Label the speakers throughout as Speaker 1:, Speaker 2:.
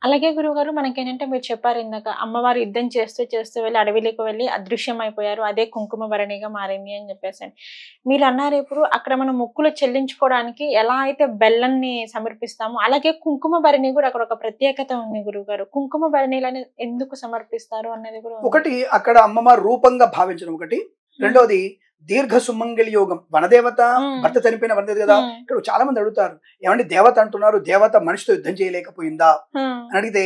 Speaker 1: అలాగే గురువుగారు మనకేంటంటే మీరు చెప్పారు ఇందాక అమ్మవారు యుద్ధం చేస్తూ చేస్తూ వెళ్ళి అడవిలోకి వెళ్ళి అదృశ్యమైపోయారు. అదే కుంకుమ భరణిగా మారింది అని చెప్పేసని. మీరన్నారు ఇప్పుడు అక్కడ మనం మొక్కులు చెల్లించుకోవడానికి ఎలా అయితే బెల్లాన్ని సమర్పిస్తామో అలాగే కుంకుమ భరణి కూడా అక్కడ ఒక ప్రత్యేకత ఉంది గురువుగారు. కుంకుమ భరణిలని ఎందుకు సమర్పిస్తారు అన్నది కూడా ఉంది.
Speaker 2: ఒకటి అక్కడ అమ్మవారు రూపంగా భావించడం ఒకటి. రెండోది దీర్ఘ సుమంగళి యోగం. వనదేవత భర్త చనిపోయిన వనదేవత కదా. ఇక్కడ చాలా మంది అడుగుతారు, ఏమంటే దేవత అంటున్నారు, దేవత మనిషితో యుద్ధం చేయలేకపోయిందా అని అడిగితే,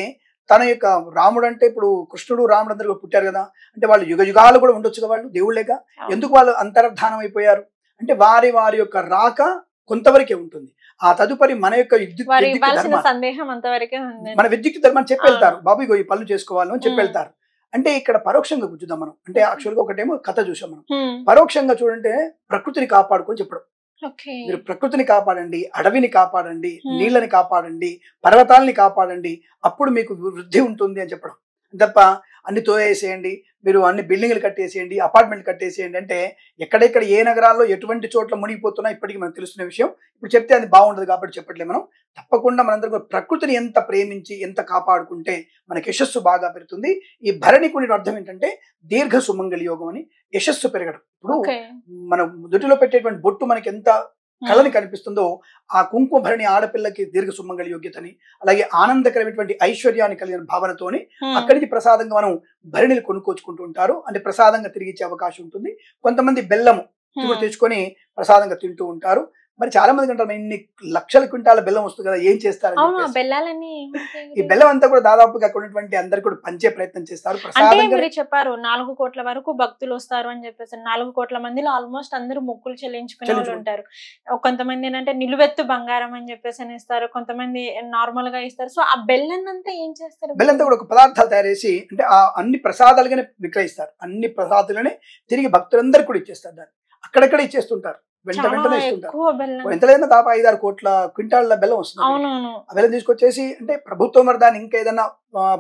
Speaker 2: తన యొక్క రాముడు అంటే ఇప్పుడు కృష్ణుడు రాముడు అందరూ పుట్టారు కదా, అంటే వాళ్ళు యుగ యుగాలు కూడా ఉండొచ్చు కదా, వాళ్ళు దేవుళ్ళేక, ఎందుకు వాళ్ళు అంతర్ధానం అయిపోయారు అంటే వారి వారి యొక్క రాక కొంతవరకే ఉంటుంది. ఆ తదుపరి మన యొక్క మన విద్యుత్ ధర్మాన్ని చెప్పి వెళ్తారు. బాబు ఇగో ఈ పనులు చేసుకోవాలి అని చెప్పి వెళ్తారు. అంటే ఇక్కడ పరోక్షంగా కూర్చుదాం మనం. అంటే యాక్చువల్గా ఒకటేమో కథ చూసాం మనం, పరోక్షంగా చూడంటే ప్రకృతిని కాపాడుకొని చెప్పడం. మీరు ప్రకృతిని కాపాడండి, అడవిని కాపాడండి, నీళ్ళని కాపాడండి, పర్వతాలని కాపాడండి, అప్పుడు మీకు వృద్ధి ఉంటుంది అని చెప్పడం తప్ప అన్ని తోయేసేయండి, మీరు అన్ని బిల్డింగ్లు కట్టేసేయండి, అపార్ట్మెంట్లు కట్టేసేయండి అంటే ఎక్కడెక్కడ ఏ నగరాల్లో ఎటువంటి చోట్ల మునిగిపోతున్నా ఇప్పటికీ మనకు తెలుస్తున్న విషయం. ఇప్పుడు చెప్తే అది బాగుండదు కాబట్టి చెప్పట్లేదు మనం. తప్పకుండా మనందరం ప్రకృతిని ఎంత ప్రేమించి ఎంత కాపాడుకుంటే మనకి యశస్సు బాగా పెరుగుతుంది. ఈ భరణి కొన్ని అర్థం ఏంటంటే దీర్ఘ సుమంగళి యోగం అని, యశస్సు పెరగడం. ఇప్పుడు మనం దుటిలో పెట్టేటువంటి బొట్టు మనకి ఎంత కళని కనిపిస్తుందో, ఆ కుంకుమ భరణి ఆడపిల్లకి దీర్ఘ సుమంగళి యోగ్యతని, అలాగే ఆనందకరమైనటువంటి ఐశ్వర్యాన్ని కలిగిన భావనతోని అక్కడి నుంచి ప్రసాదంగా మనం భరణిని కొనుక్కొచ్చుకుంటూ ఉంటారు. అంటే ప్రసాదంగా తిరిగి ఇచ్చే అవకాశం ఉంటుంది. కొంతమంది బెల్లము తెచ్చుకొని ప్రసాదంగా తింటూ ఉంటారు. మరి చాలా మంది అంటారు, ఇన్ని లక్షల క్వింటాల బెల్లం వస్తుంది కదా, ఏం చేస్తారు? ఈ బెల్లం అంతా కూడా దాదాపుగా అక్కడ ఉన్నటువంటి అందరికి కూడా పంచే ప్రయత్నం చేస్తారు.
Speaker 1: చెప్పారు 4 కోట్ల వరకు భక్తులు వస్తారు అని చెప్పేసి. 4 కోట్ల మందిలో ఆల్మోస్ట్ అందరూ మొక్కులు చెల్లించుకునే వాళ్ళు ఉంటారు. కొంతమంది ఏంటంటే నిలువెత్తు బంగారం అని చెప్పేసి ఇస్తారు, కొంతమంది నార్మల్ గా ఇస్తారు. సో ఆ బెల్లం అంతా ఏం చేస్తారు?
Speaker 2: బెల్లంతో కూడా ఒక పదార్థాలు తయారు చేసి, అంటే ఆ అన్ని ప్రసాదాలుగానే విక్రయిస్తారు. అన్ని ప్రసాదాలుగానే తిరిగి భక్తులందరికీ కూడా ఇచ్చేస్తారు. దాన్ని అక్కడక్కడ ఇచ్చేస్తుంటారు, వెంటనే ఇస్తుంటారు. ఎంత లేదా దాదాపు 5-6 కోట్ల క్వింటాళ్ళ బెల్లం వస్తుంది. ఆ బెల్లం తీసుకొచ్చేసి అంటే ప్రభుత్వం మరి దాన్ని ఇంకా ఏదైనా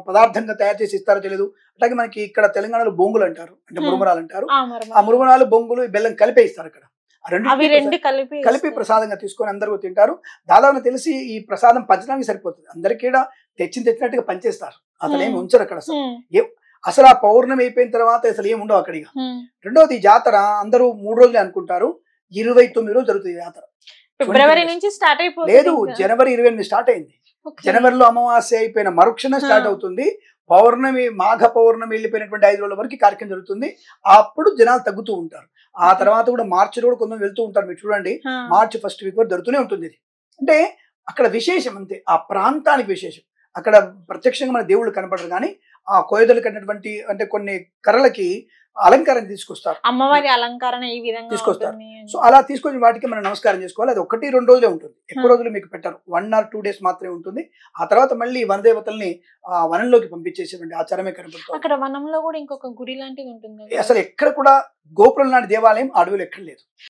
Speaker 2: పదార్థంగా తయారు చేసి ఇస్తారో తెలియదు. అట్లాగే మనకి ఇక్కడ తెలంగాణలో బొంగులు అంటారు, అంటే మురుమురాలు అంటారు. ఆ మురుమురాలు బొంగులు బెల్లం కలిపే ఇస్తారు. అక్కడ కలిపి ప్రసాదంగా తీసుకొని అందరూ తింటారు. దాదాపు తెలిసి ఈ ప్రసాదం పంచడానికి సరిపోతుంది. అందరికీ తెచ్చినట్టుగా పంచేస్తారు, అసలు ఏమి ఉంచరు అక్కడ. అసలు ఆ పౌర్ణమి అయిపోయిన తర్వాత అసలు ఏమి ఉండవు అక్కడిగా. రెండోది జాతర అందరూ 3 రోజులే అనుకుంటారు, 29 రోజులు జరుగుతుంది జాతర.
Speaker 1: ఫిబ్రవరి నుంచి స్టార్ట్ అయిపోతుంది.
Speaker 2: లేదు, జనవరి 28 స్టార్ట్ అయింది. జనవరిలో అమావాస్య అయిపోయిన మరుక్షణం స్టార్ట్ అవుతుంది. పౌర్ణమి, మాఘ పౌర్ణమి వెళ్ళిపోయినటువంటి 5 రోజుల వరకు కార్యక్రమం జరుగుతుంది. అప్పుడు జనాలు తగ్గుతూ ఉంటారు. ఆ తర్వాత కూడా మార్చిలో కూడా కొంచెం వెళ్తూ ఉంటారు. మీరు చూడండి, మార్చి ఫస్ట్ వీక్ వరకు జరుగుతూనే ఉంటుంది. ఇది అంటే అక్కడ విశేషం అంతే, ఆ ప్రాంతానికి విశేషం. అక్కడ ప్రత్యక్షంగా మన దేవుళ్ళు కనపడరు, కానీ ఆ కోయదలు కట్టినటువంటి అంటే కొన్ని కర్రలకి అలంకారం తీసుకొస్తారు,
Speaker 1: అమ్మవారి అలంకారం ఈ విధంగా
Speaker 2: తీసుకొస్తారు. సో అలా తీసుకొచ్చిన వాటికి మనం నమస్కారం చేసుకోవాలి. అది 1-2 రోజులే ఉంటుంది, ఎక్కువ రోజులు మీకు పెట్టారు. 1 or 2 days మాత్రమే ఉంటుంది. ఆ తర్వాత మళ్ళీ వనదేవతల్ని ఆ వనంలోకి పంపించేసేటువంటి ఆచారమే కనపడుతుంది.
Speaker 1: అక్కడ వనంలో కూడా ఇంకొక గుడి లాంటిది ఉంటుంది.
Speaker 2: అసలు ఎక్కడ కూడా గోపురం లాంటి దేవాలయం అడవిలో ఎక్కడ లేదు.